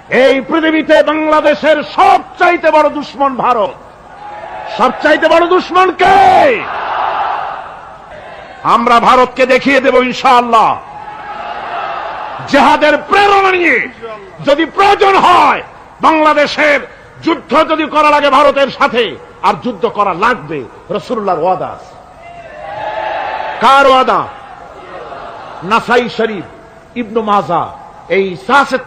এই পৃথিবীতে বাংলাদেশের সবচাইতে বড় দুশমন ভারত। সবচাইতে বড় দুশমন কে? আমরা ভারতকে দেখিয়ে দেব ইনশাআল্লাহ। জিহাদের প্রেরণা নিয়ে যদি প্রয়োজন হয়, বাংলাদেশের যুদ্ধ যদি করা লাগে ভারতের সাথে, আর যুদ্ধ করা লাগবে, রাসূলুল্লাহর ওয়াদা আছে। কার ওয়াদা? নাসাই শরীফ, ইবনু মাজাহ, এই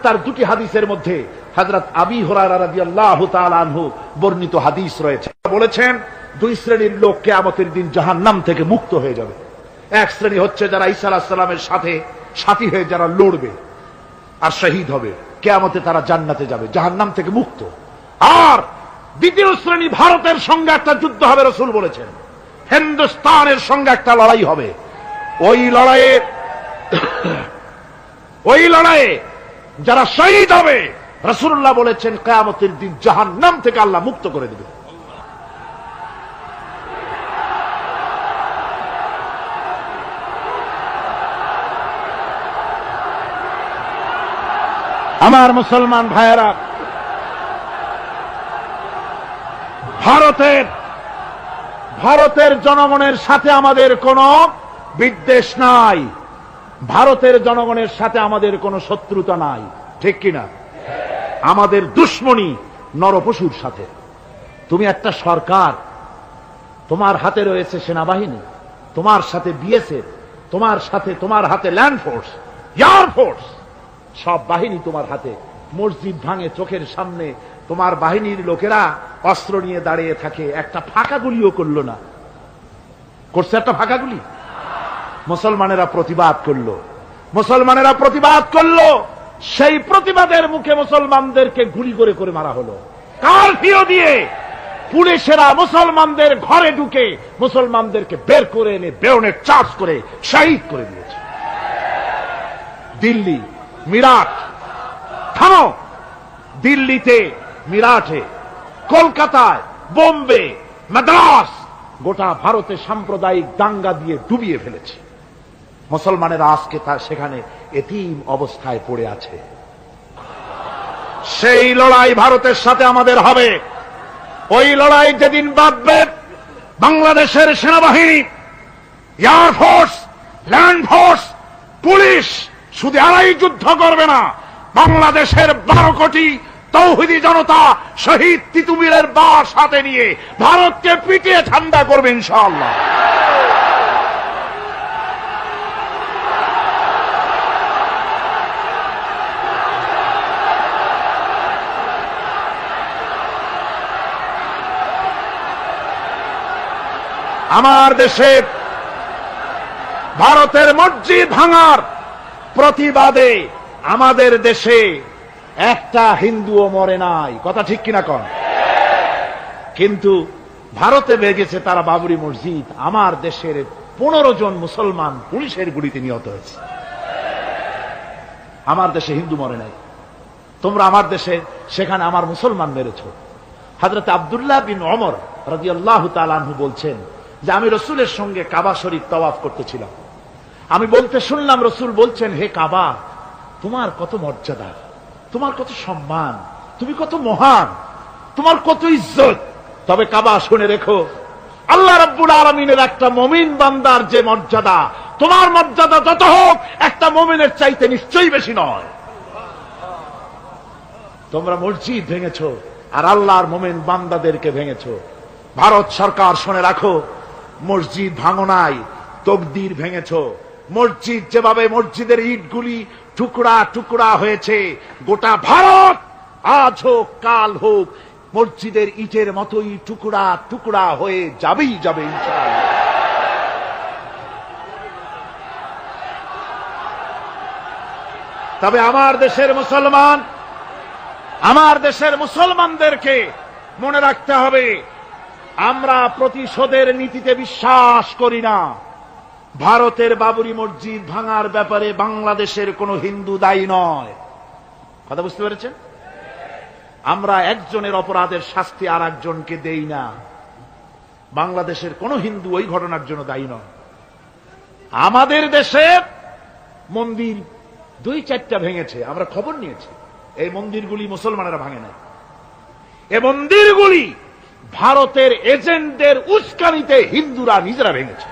তার দুটি হাদিসের মধ্যে হযরত আবী হুরায়রা রাদিয়াল্লাহু তাআলা আনহু বর্ণিত হাদিস রয়েছে। বলেছেন, দুই শ্রেণীর লোক কিয়ামতের দিন জাহান্নাম থেকে মুক্ত হয়ে যাবে। এক শ্রেণী হচ্ছে যারা ঈসা আলাইহিস সালামের সাথে সাথী হয়ে যারা লড়বে আর শহীদ হবে, কিয়ামতে তারা জান্নাতে যাবে, জাহান্নাম থেকে মুক্ত। আর দ্বিতীয় শ্রেণী, ভারতের সঙ্গে একটা যুদ্ধ হবে, রাসূল বলেছেন হিন্দুস্তানের সঙ্গে একটা লড়াই হবে। ওই লড়াইয়ে যারা শহীদ হবে, রাসূলুল্লাহ বলেছেন কিয়ামতের দিন জাহান্নাম থেকে আল্লাহ মুক্ত করে দেবে। আমার মুসলমান ভাইয়েরা, ভারতের জনগণের সাথে আমাদের কোনো বিদ্বেষ নাই, ভারতের জনগণের সাথে আমাদের কোনো শত্রুতা নাই, ঠিক কিনা? আমাদের দুশমনী নরপশুর সাথে। তুমি একটা সরকার, তোমার হাতে রয়েছে সেনাবাহিনী, তোমার সাথে বিএসএফ, তোমার হাতে ল্যান্ড ফোর্স, এয়ার ফোর্স, সব বাহিনী তোমার হাতে। মসজিদ ভাঙে চোখের সামনে, তোমার বাহিনীর লোকেরা অস্ত্র নিয়ে দাঁড়িয়ে থাকে, একটা ফাঁকা গুলিও করলো না। করছে একটা ফাঁকা গুলি? মুসলমানেরা প্রতিবাদ করলো, সেই প্রতিবাদের মুখে মুসলমানদেরকে গুলি করে করে মারা হলো। কারফিউ দিয়ে পুলিশেরা মুসলমানদের ঘরে ঢুকে মুসলমানদেরকে বের করে এনে বেয়নেট চার্জ করে শহীদ করে দিয়েছে। দিল্লি, মিরাট, থামো। দিল্লিতে, মিরাটে, কলকাতায়, বোম্বে, মাদ্রাস, গোটা ভারতে সাম্প্রদায়িক দাঙ্গা দিয়ে ডুবিয়ে ফেলেছে। মুসলমানেরা আজকে সেখানে এতিম অবস্থায় পড়ে আছে। সেই লড়াই ভারতের সাথে আমাদের হবে। ওই লড়াই যেদিন বাঁধবে, বাংলাদেশের সেনাবাহিনী, air force, land force, police শুধু এরাই যুদ্ধ করবে না, বাংলাদেশের 12 কোটি তৌহিদি জনতা শহীদ তিতুমীরের বাস হাতে নিয়ে ভারতকে পিটিয়ে ঠান্ডা করবে ইনশাআল্লাহ। আমার দেশে ভারতের মসজিদ ভাঙার প্রতিবাদে আমাদের দেশে একটা হিন্দুও মরে নাই, কথা ঠিক কিনা কন? কিন্তু ভারতে ভেঙেছে তারা বাবরি মসজিদ, আমার দেশের 15 জন মুসলমান পুলিশের গুলিতে নিহত হয়েছে। আমার দেশে হিন্দু মরে নাই, তোমরা আমার দেশে সেখানে আমার মুসলমান মেরেছ। হযরত আব্দুল্লাহ বিন ওমর রাদিয়াল্লাহু তাআলা আনহু বলছেন যে আমি রাসূলের সঙ্গে কাবা শরীফ তাওয়াফ করতেছিলাম, আমি বলতে শুনলাম রাসূল বলছেন, হে কাবা, তোমার কত মর্যাদা, তোমার কত সম্মান, তুমি কত মহান, তোমার কত ইজ্জত। তবে কাবা শুনে রেখো, আল্লাহ রাব্বুল আলামিনের একটা মুমিন বান্দার যে মর্যাদা, তোমার মর্যাদা যত হোক একটা মুমিনের চাইতে নিশ্চয়ই বেশি নয়। তোমরা মসজিদ ভেঙেছো আর আল্লাহর মুমিন বান্দাদেরকে ভেঙেছো। ভারত সরকার শুনে রাখো, মসজিদ ভাঙো নাই, তকদির ভেঙেছো। মসজিদ যেভাবে মসজিদের ইটগুলি টুকরা টুকরা হয়েছে, গোটা ভারত আজ হোক কাল হোক মসজিদের ইটের মতোই টুকরা টুকরা হয়ে যাবেই যাবে ইনশাআল্লাহ। তবে আমার দেশের মুসলমানদেরকে মনে রাখতে হবে, আমরা প্রতিশোধের নীতিতে বিশ্বাস করি না। ভারতের বাবরি মসজিদ ভাঙার ব্যাপারে বাংলাদেশের কোন হিন্দু দায়ী নয়, কথা বুঝতে পেরেছেন? আমরা একজনের অপরাধের শাস্তি আর একজনকে দেই না। বাংলাদেশের কোন হিন্দু ওই ঘটনার জন্য দায়ী নয়। আমাদের দেশে মন্দির 2-4টা ভেঙেছে, আমরা খবর নিয়েছি, এই মন্দিরগুলি মুসলমানেরা ভাঙে না, এই মন্দিরগুলি ভারতের এজেন্টদের উস্কানিতে হিন্দুরা নিজেরা ভেঙেছে,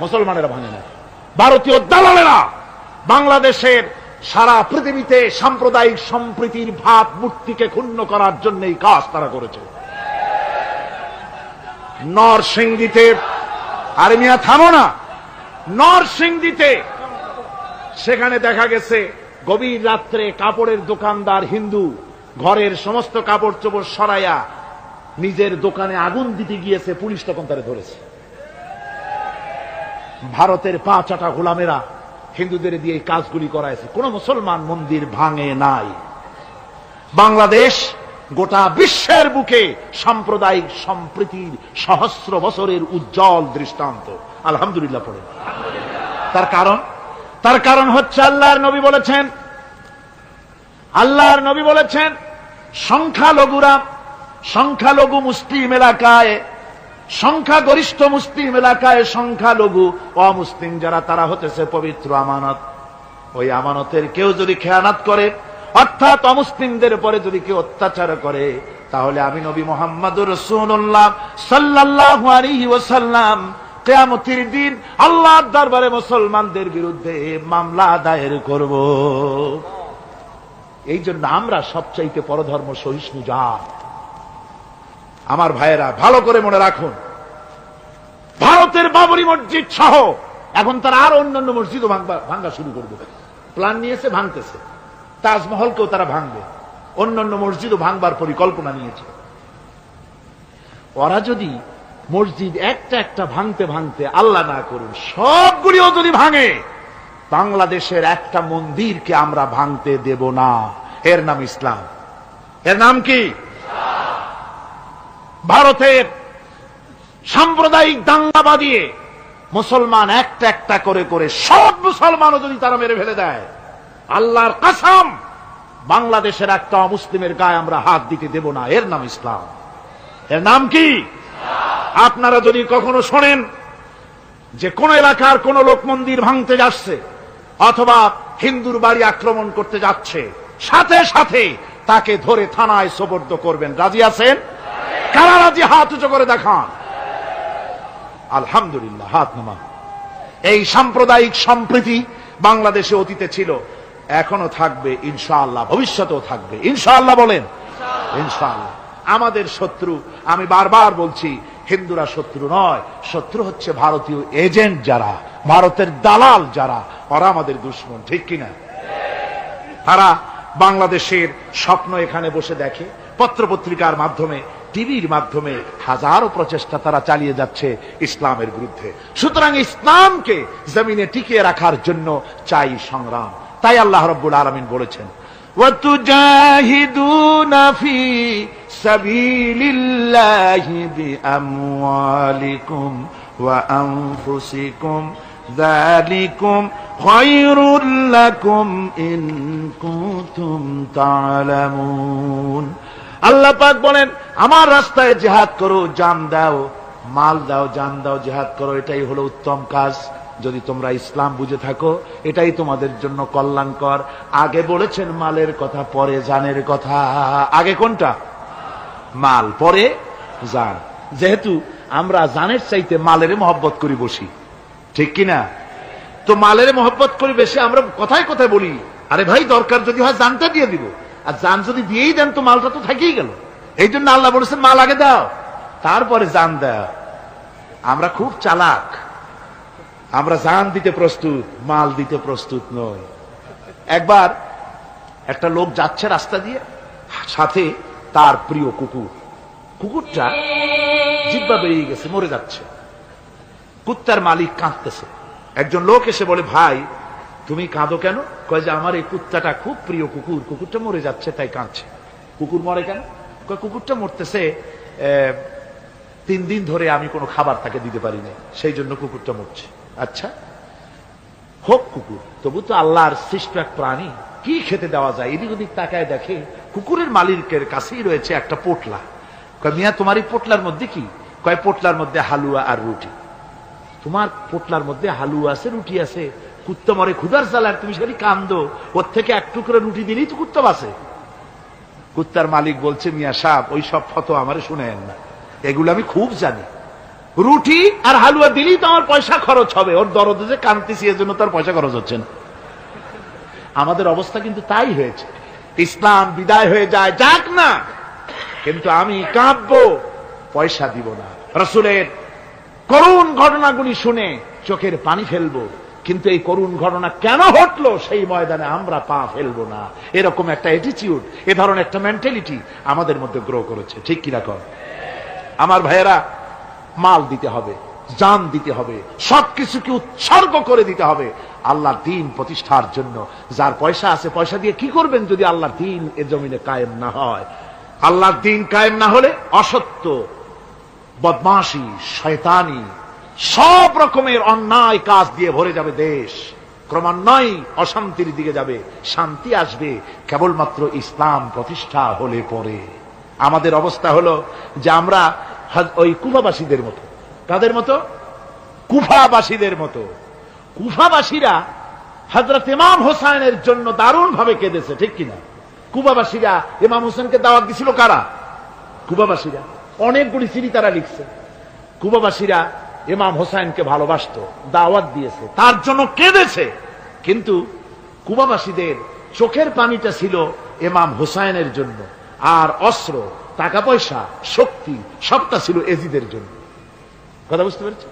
মুসলমানেরা ভাঙে না। ভারতীয় দালালেরা বাংলাদেশের সারা পৃথিবীতে সাম্প্রদায়িক সম্প্রীতির ভাবমূর্তিকে ক্ষুণ্ণ করার জন্য এই কাজ তারা করেছে। নরসিংদীতে, আরে মিয়া থামো না, নরসিংদীতে সেখানে দেখা গেছে গভীর রাত্রে কাপড়ের দোকানদার হিন্দু ঘরের সমস্ত কাপড় চোপড় সরাইয়া নিজের দোকানে আগুন দিতে গিয়েছে, পুলিশ তখন তারা ধরেছে। ভারতের 5 গোলামেরা হিন্দুদের দিয়ে এই কাজগুলি করাইছে, কোন মুসলমান মন্দির ভাঙে নাই। বাংলাদেশ গোটা বিশ্বের বুকে সাম্প্রদায়িক সম্প্রীতির সহস্র বছরের উজ্জ্বল দৃষ্টান্ত। আলহামদুলিল্লাহ পড়ে। তার কারণ হচ্ছে আল্লাহর নবী বলেছেন সংখ্যালঘু মুসলিম এলাকায়, সংখ্যাগরিষ্ঠ মুসলিম এলাকায় সংখ্যালঘু অমুসলিম যারা, তারা হতেছে পবিত্র আমানত। ওই আমানতের কেউ যদি খেয়ানত করে, অর্থাৎ অমুসলিমদের পরে যদি কেউ অত্যাচার করে, তাহলে আমি নবী মুহাম্মদুর রাসূলুল্লাহ সাল্লাল্লাহু আলাইহি ওয়াসাল্লাম কিয়ামতের দিন আল্লাহর দরবারে মুসলমানদের বিরুদ্ধে মামলা দায়ের করব। এই জন্য আমরা সবচাইতে পরধর্ম সহিষ্ণু জাত। আমার ভাইয়েরা ভালো করে মনে রাখুন, ভারতের বাবরি মসজিদ সহ এখন তারা আরো অন্যান্য মসজিদও ভাঙ্গা শুরু করবে, প্ল্যান নিয়েছে, ভাঙতেছে। তাজমহলকেও তারা ভাঙবে, অন্যান্য মসজিদও ভাঙবার পরিকল্পনা নিয়েছে। ওরা যদি মসজিদ একটা একটা ভাঙতে ভাঙতে, আল্লাহ না করুন, সবগুলিও যদি ভাঙে, বাংলাদেশের একটা মন্দিরকে আমরা ভাঙতে দেব না। এর নাম ইসলাম। এর নাম কি? ভারতের সাম্প্রদায়িক দাঙ্গা বাঁধিয়ে মুসলমান একটা একটা করে করে সব মুসলমানও যদি তারা মেরে ফেলে দেয়, আল্লাহর কসম বাংলাদেশের একটা অমুসলিমের গায়ে আমরা হাত দিতে দেব না। এর নাম ইসলাম। এর নাম কি? আপনারা যদি কখনো শোনেন যে কোন এলাকার কোন লোক মন্দির ভাঙতে যাচ্ছে অথবা হিন্দুর বাড়ি আক্রমণ করতে যাচ্ছে, সাথে সাথে তাকে ধরে থানায় সোপর্দ করবেন। রাজি আছেন? কারা রাজি? হাত উঁচু করে দেখান। আলহামদুলিল্লাহ, হাত নামান। এই সাম্প্রদায়িক সম্প্রীতি বাংলাদেশে অতীতে ছিল, এখনো থাকবে ইনশাআল্লাহ, ভবিষ্যতেও থাকবে ইনশাআল্লাহ। বলেন ইনশাআল্লাহ। আমাদের শত্রু, আমি বারবার বলছি, হিন্দুরা শত্রু নয়, শত্রু হচ্ছে ভারতীয় এজেন্ট যারা, ভারতের দালাল যারা, ওরা আমাদের দুশমন। ঠিক কিনা? তারা বাংলাদেশের স্বপ্ন এখানে বসে দেখে, পত্রপত্রিকার মাধ্যমে, টিভির মাধ্যমে হাজারো প্রচেষ্টা তারা চালিয়ে যাচ্ছে ইসলামের বিরুদ্ধে। সুতরাং ইসলামকে জমিনে টিকিয়ে রাখার জন্য চাই সংগ্রাম। তাই আল্লাহ রাব্বুল আলামিন বলেছেন, وَتُجَاهِدُونَ فِي سَبِيلِ اللَّهِ بِأَمْوَالِكُمْ وَأَنفُسِكُمْ ذَلِكُمْ خَيْرٌ لَكُمْ إِن كُنتُمْ تَعْلَمُونَ। আল্লাহ পাক বলেন, আমার রাস্তায় জিহাদ করো, জান দাও, মাল দাও, জান দাও, জিহাদ করো, এটাই হলো উত্তম কাজ। যদি তোমরা ইসলাম বুঝে থাকো, এটাই তোমাদের জন্য কল্যাণকর। আগে বলেছেন মালের কথা, পরে জানের কথা। আগে কোনটা? মাল, পরে জান। যেহেতু আমরা জানের চাইতে মালের মহব্বত করি বসি, ঠিক কিনা? তো মালের মহব্বত করি বেশি, আমরা কথায় কথায় বলি, আরে ভাই দরকার যদি হয় জানটা দিয়ে দিব, আর জান যদি দিয়েই দেন তো মালটা তো থেকেই গেল। এই জন্য আল্লাহ বলেছেন মাল আগে দাও, তারপরে জান দাও। আমরা খুব চালাক, আমরা জান দিতে প্রস্তুত, মাল দিতে প্রস্তুত নই। একবার একটা লোক যাচ্ছে রাস্তা দিয়ে, সাথে তার প্রিয় কুকুর। কুকুরটা জিহ্বা বেরিয়ে গেছে, মরে যাচ্ছে। কুত্তার মালিক কাঁদতেছে। একজন লোক এসে বলে, ভাই তুমি কাঁদো কেন? কয় যে আমার এই কুত্তাটা খুব প্রিয় কুকুর, কুকুরটা মরে যাচ্ছে তাই কাঁদছে। কুকুর মরে কেন? কয় কুকুরটা মরতেছে 3 দিন ধরে আমি কোনো খাবার তাকে দিতে পারি না, সেই জন্য কুকুরটা মরছে। আচ্ছা হোক কুকুর, তবু তো আল্লাহর সৃষ্ট এক প্রাণী, কি খেতে দেওয়া যায়? এদিক ওদিক তাকায় দেখে কুকুরের মালিকের কাছেই রয়েছে একটা পোটলা। কয় মিয়া তোমার এই পোটলার মধ্যে কি? কয় পোটলার মধ্যে হালুয়া আর রুটি। তোমার পোটলার মধ্যে হালুয়া আছে, রুটি আছে? কুত্তা মরে ক্ষুধার জ্বালায়, তুমি সেটি কান্দো, ওর থেকে এক টুকরো রুটি দিলেই তো কুত্তা বাঁচে। কুত্তার মালিক বলছে, মিয়া সাহেব ওই সব ফতো আমারে শুনেন না, এগুলো আমি খুব জানি। রুটি আর হালুয়া দিলেই তো আমার পয়সা খরচ হবে, ওর দরদে যে কাঁদতেছি এর জন্য তার পয়সা খরচ হচ্ছে না। আমাদের অবস্থা কিন্তু তাই হয়েছে। ইসলাম বিদায় হয়ে যায়, যাক না, কিন্তু আমি কাঁদবো, পয়সা দিব না। রাসূলের করুণ ঘটনাগুলি শুনে চোখের পানি ফেলবো, কিন্তু এই করুণ ঘটনা কেন ঘটলো সেই ময়দানে আমরা পা ফেলবো না। এরকম একটা অ্যাটিটিউড, এ ধরনের একটা মেন্টালিটি আমাদের মধ্যে গ্রো করেছে, ঠিক কিনা কর? আমার ভাইয়েরা, মাল দিতে হবে, জান দিতে হবে, সবকিছুকে উৎসর্গ করে দিতে হবে আল্লাহর দ্বীন প্রতিষ্ঠার জন্য। যার পয়সা আছে, পয়সা দিয়ে কি করবেন যদি আল্লাহর দ্বীন এ জমিনে কায়েম না হয়? আল্লাহর দ্বীন কায়েম না হলে অসত্য, বদমাশি, শয়তানি, সব রকমের অন্যায় কাজ দিয়ে ভরে যাবে দেশ, ক্রমান্বয়ে অশান্তির দিকে যাবে। শান্তি আসবে কেবলমাত্র ইসলাম প্রতিষ্ঠা হলে পরে। আমাদের অবস্থা হলো যে আমরা ওই কুফাবাসীদের মতো। কাদের মতো? কুফাবাসীদের মতো। কুফাবাসীরা হযরত ইমাম হোসাইনের জন্য দারুণ ভাবে কেঁদেছে, ঠিক কিনা? কুফাবাসীরা ইমাম হোসেনকে দাওয়াত দিছিল কারা? কুফাবাসীরা। অনেকগুলি চিঠি তারা লিখছে। কুফাবাসীরা ইমাম হোসাইনকে ভালোবাসত, দাওয়াত দিয়েছে, তার জন্য কেঁদেছে। কিন্তু কুফাবাসীদের চোখের পানিটা ছিল ইমাম হোসাইনের জন্য, আর অস্ত্র, টাকা পয়সা, শক্তি সবটা ছিল এজিদের জন্য। কথা বুঝতে পেরেছি?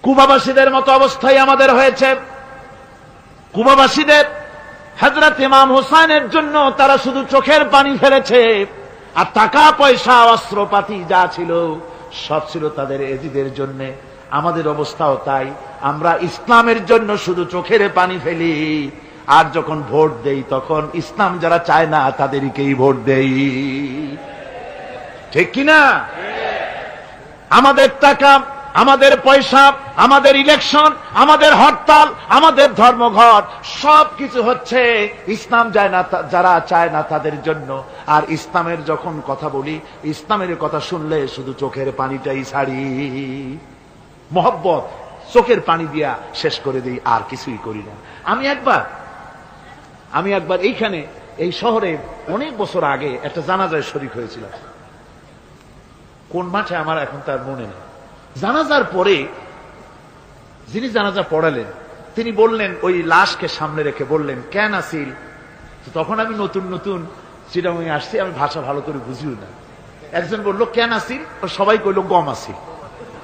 কুফাবাসীদের মতো অবস্থায় আমাদের হয়েছে। কুফাবাসীদের হযরত ইমাম হোসাইনের জন্য তারা শুধু চোখের পানি ফেলেছে, আর টাকা পয়সা, অস্ত্রপাতি যা ছিল সব ছিল তাদের এজিদের জন্য। আমাদের অবস্থাও তাই। আমরা ইসলামের জন্য শুধু চোখের পানি ফেলি, আর যখন ভোট দেই তখন ইসলাম যারা চায় না তাদেরকেই ভোট দেই, ঠিক কিনা? আমাদের টাকা, আমাদের পয়সা, আমাদের ইলেকশন, আমাদের হরতাল, আমাদের ধর্মঘট সবকিছু হচ্ছে ইসলাম যায় না, যারা চায় না তাদের জন্য। আর ইসলামের যখন কথা বলি, ইসলামের কথা শুনলে শুধু চোখের পানিটাই ছাড়ি, মহব্বত চোখের পানি দিয়া শেষ করে দিই, আর কিছুই করি না। আমি একবার এইখানে এই শহরে অনেক বছর আগে একটা জানাজায় শরীক হয়েছিলাম। কোন মাঠে আমার এখন তার মনে নেই। জানাজার পরে যিনি জানাজা পড়ালেন তিনি বললেন, ওই লাশকে সামনে রেখে বললেন, কেন আসিল? তখন আমি নতুন নতুন চিটাগাং আসছি, আমি ভাষা ভালো করে বুঝিও না। একজন বললো কেন আসিল, সবাই কইল গম আসিল।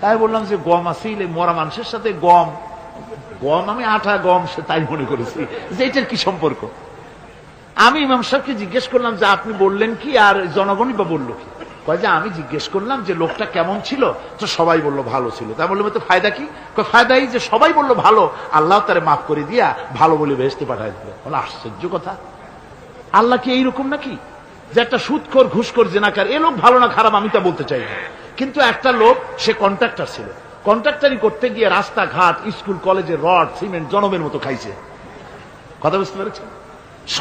তাই বললাম যে গম আসিল, এই মরা মানুষের সাথে গম, আমি আটা গম, সে তাই মনে করেছি যে এটার কি সম্পর্ক। আমি ইমাম সাহেবকে জিজ্ঞেস করলাম যে আপনি বললেন কি, আর জনগণই বা বললো কি? কয় যে আমি জিজ্ঞেস করলাম যে লোকটা কেমন ছিল, তো সবাই বললো ভালো ছিল। তাই বললাম তো ফায়দা কি? ফায়দাই যে সবাই বললো ভালো, আল্লাহ তারে মাফ করে দিয়া ভালো বলে বেহেশতে পাঠায় দিল। বলে আশ্চর্য কথা, আল্লাহ কি এইরকম নাকি যে একটা সুদখোর, ঘুষখোর, জেনাকার, এ লোক ভালো না খারাপ আমি তা বলতে চাই না, কিন্তু একটা লোক সে কন্ট্রাক্টর ছিল, কন্ট্রাক্টারি করতে গিয়ে রাস্তাঘাট, স্কুল কলেজের রড সিমেন্ট জনমের মতো খাইছে। কথা বুঝতে পেরেছেন?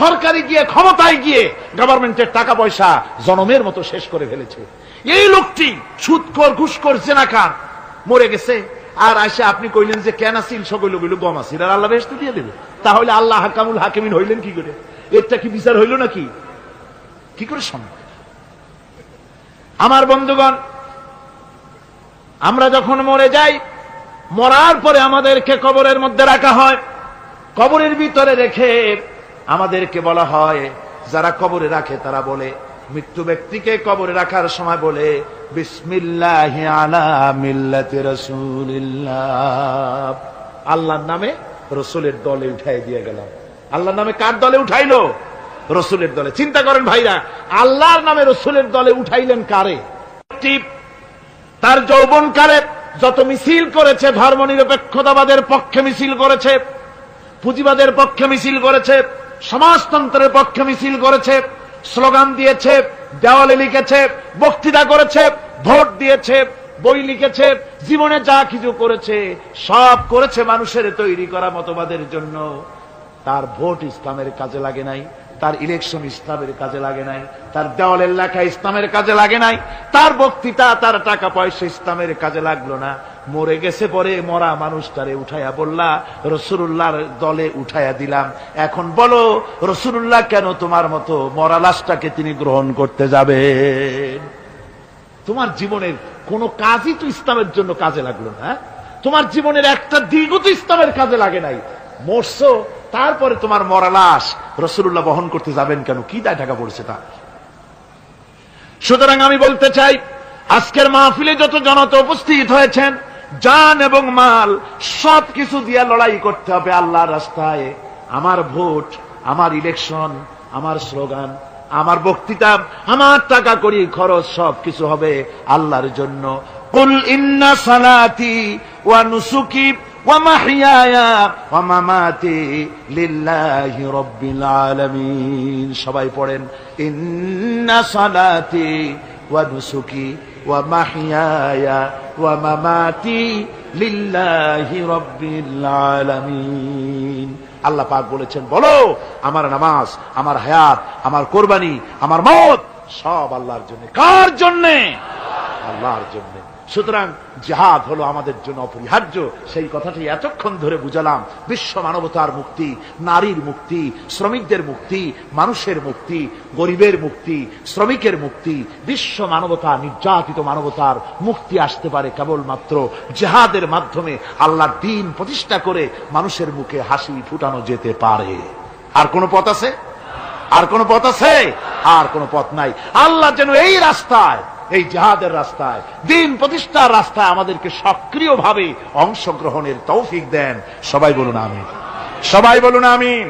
সরকারি গিয়ে, ক্ষমতায় গিয়ে গভর্নমেন্টের টাকা পয়সা জনমের মতো শেষ করে ফেলেছে। এই লোকটি সুদখোর, ঘুষখোর, জেনাকার মরে গেছে, আর আসে আপনি কইলেন যে কেন আসিল, সকল কইল গম আসিল, আর আল্লাহ বেহেশতে দিয়ে দেবে। তাহলে আল্লাহ হাকামুল হাকিমিন হইলেন কি করে? এটা কি বিচার হইল নাকি? কি করে সম্ভব? আমার বন্ধুগণ, আমরা যখন মরে যাই, মরার পরে আমাদেরকে কবরের মধ্যে রাখা হয়। কবরের ভিতরে রেখে আমাদেরকে বলা হয়, যারা কবরে রাখে তারা বলে, মৃত্যু ব্যক্তিকে কবরে রাখার সময় বলে, বিসমিল্লাহি আলা মিল্লাতি রাসূলিল্লাহ, আল্লাহর নামে রসুলের দলে উঠাই দিয়ে গেলাম। আল্লাহর নামে কার দলে উঠাইলো? রসুলের দলে। চিন্তা করেন ভাইরা, আল্লাহর নামে রসুলের দলে উঠাইলেন কারে? তার যৌবনকালে যত মিছিল করেছে, ধর্ম নিরপেক্ষতাবাদের পক্ষে মিছিল করেছে, পুঁজিবাদের পক্ষে মিছিল করেছে, সমাজতন্ত্রের পক্ষে মিছিল করেছে, স্লোগান দিয়েছে, দেওয়ালে লিখেছে, বক্তৃতা করেছে, ভোট দিয়েছে, বই লিখেছে, জীবনে যা কিছু করেছে সব করেছে মানুষের তৈরি করা মতবাদের জন্য। তার ভোট ইসলামের কাজে লাগে নাই, তার ইলেকশন ইসলামের কাজে লাগে নাই, তার দেওয়ালের লেখা ইসলামের কাজে লাগে নাই, তার বক্তৃতা, তার টাকা পয়সা ইসলামের কাজে লাগলো না। মরে গেছে, পরে মরা মানুষটারে উঠাইয়া বললা রাসূলুল্লাহর দলে উঠাইয়া দিলাম, এখন বলো রাসূলুল্লাহ কেন তোমার মতো মরা লাশটাকে তিনি গ্রহণ করতে যাবেন? তোমার জীবনের কোন কাজই তো ইসলামের জন্য কাজে লাগলো না। তোমার জীবনের একটা দিকও তো ইসলামের কাজে লাগে নাই। মরছো, তারপরে তোমার মরা লাশ রাসূলুল্লাহ বহন করতে যাবেন কেন? কি দায় ঢাকা পড়েছে তা? সুতরাং আমি বলতে চাই, আজকের মাহফিলে যত জনতা উপস্থিত হয়েছেন, জান এবং মাল সবকিছু দিয়া লড়াই করতে হবে আল্লাহর রাস্তায়। আমার ভোট, আমার ইলেকশন, আমার স্লোগান, আমার বক্তৃতা, আমার টাকা করি খরচ সবকিছু হবে আল্লাহর জন্য। কুল ইন্না সালাতি ওয়া নুসুকি ওয়া মাহইয়ায়া ওয়া মামাতি লিল্লাহি রাব্বিল আলামিন। সবাই পড়েন, ইন্না সালাতি ওয়া নুসুকি ওয়া মাহইয়ায়া ওয়া মামাতি লিল্লাহি রাব্বিল আলামিন। আল্লাহ পাক বলেছেন, বলো আমার নামাজ, আমার হায়াত, আমার কোরবানি, আমার মওত সব আল্লাহর জন্য। কার জন্য? আল্লাহর জন্য। সুতরাং জিহাদ হলো আমাদের জন্য অপরিহার্য। সেই কথাটি এতক্ষণ ধরে বুঝালাম। বিশ্ব মানবতার মুক্তি, নারীর মুক্তি, শ্রমিকদের মুক্তি, মানুষের মুক্তি, গরিবের মুক্তি, শ্রমিকের মুক্তি, বিশ্ব মানবতা, নির্যাতিত মানবতার মুক্তি আসতে পারে কেবলমাত্র জিহাদের মাধ্যমে। আল্লাহর দ্বীন প্রতিষ্ঠা করে মানুষের মুখে হাসি ফুটানো যেতে পারে। আর কোন পথ আছে? আর কোন পথ আছে? আর কোন পথ নাই। আল্লাহ যেন এই রাস্তায়, এই জিহাদের রাস্তায়, দ্বীন প্রতিষ্ঠার রাস্তায় আমাদেরকে সক্রিয়ভাবে অংশগ্রহণের তৌফিক দেন। সবাই বলুন আমিন। সবাই বলুন আমিন।